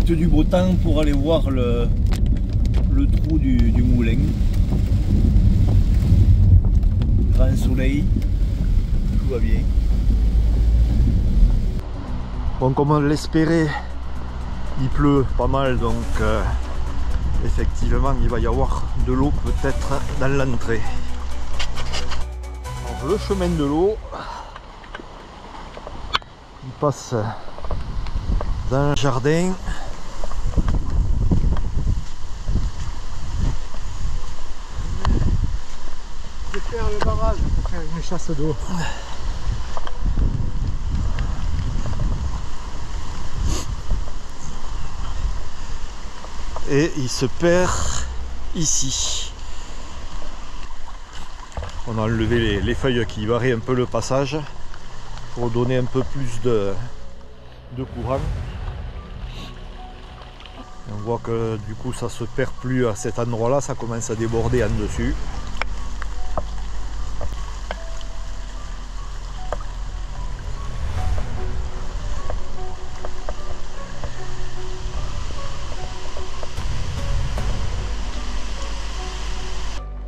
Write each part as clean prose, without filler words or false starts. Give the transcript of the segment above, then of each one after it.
profite du beau temps pour aller voir le trou du moulin. Grand soleil, tout va bien. Bon, comme on l'espérait, il pleut pas mal, donc effectivement il va y avoir de l'eau peut-être dans l'entrée. Le chemin de l'eau, il passe dans le jardin. Je vais faire le barrage pour faire une chasse d'eau. Et il se perd ici. On a enlevé les feuilles qui barraient un peu le passage pour donner un peu plus de courant. Et on voit que du coup ça se perd plus à cet endroit là, ça commence à déborder en dessus.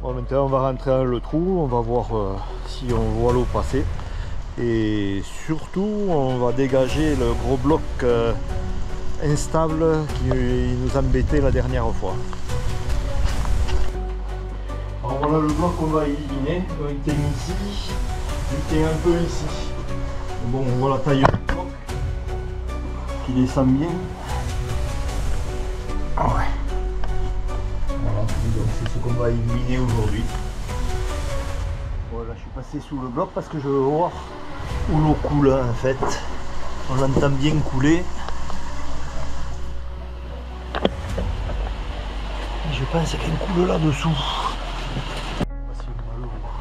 Bon, maintenant on va rentrer dans le trou, on va voir si on voit l'eau passer. Et surtout on va dégager le gros bloc instable qui nous embêtait la dernière fois. Alors voilà le bloc qu'on va éliminer. Il tient ici, il tient un peu ici. Bon, on voit la taille du bloc qui descend bien. Ah ouais. Voilà, donc c'est ce qu'on va éliminer aujourd'hui. Voilà, je suis passé sous le bloc parce que je veux voir où l'eau coule en fait. On l'entend bien couler. Je pense qu'elle coule là-dessous. Voici on va le voir.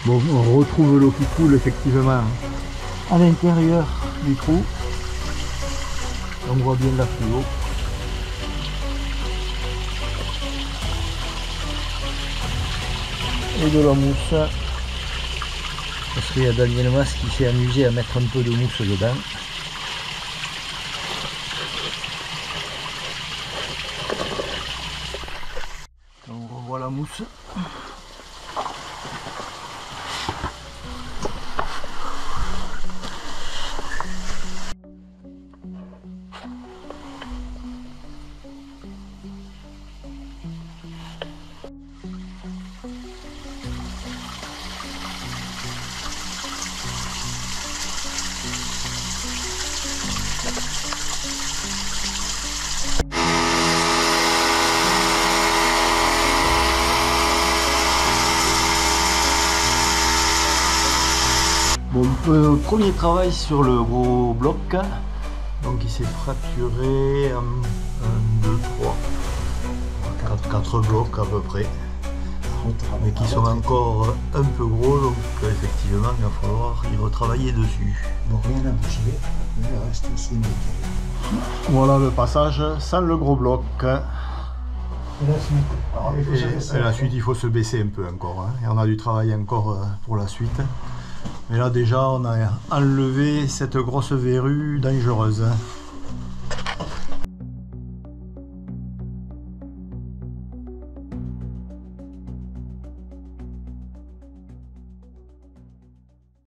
Bon, on retrouve l'eau qui coule effectivement à l'intérieur du trou. On voit bien la fluo. Et de la mousse. Parce qu'il y a Daniel Mas qui s'est amusé à mettre un peu de mousse dedans. On revoit la mousse. Bon, premier travail sur le gros bloc, donc il s'est fracturé en 1, 2, 3, 4 blocs à peu près, mais qui sont encore un peu gros, donc effectivement il va falloir y retravailler dessus. Donc rien à bouger, le reste c'est nickel. Voilà le passage sans le gros bloc. Et la suite, alors, Et la suite il faut se baisser un peu encore, hein. Et on a du travail encore pour la suite. Mais là déjà on a enlevé cette grosse verrue dangereuse.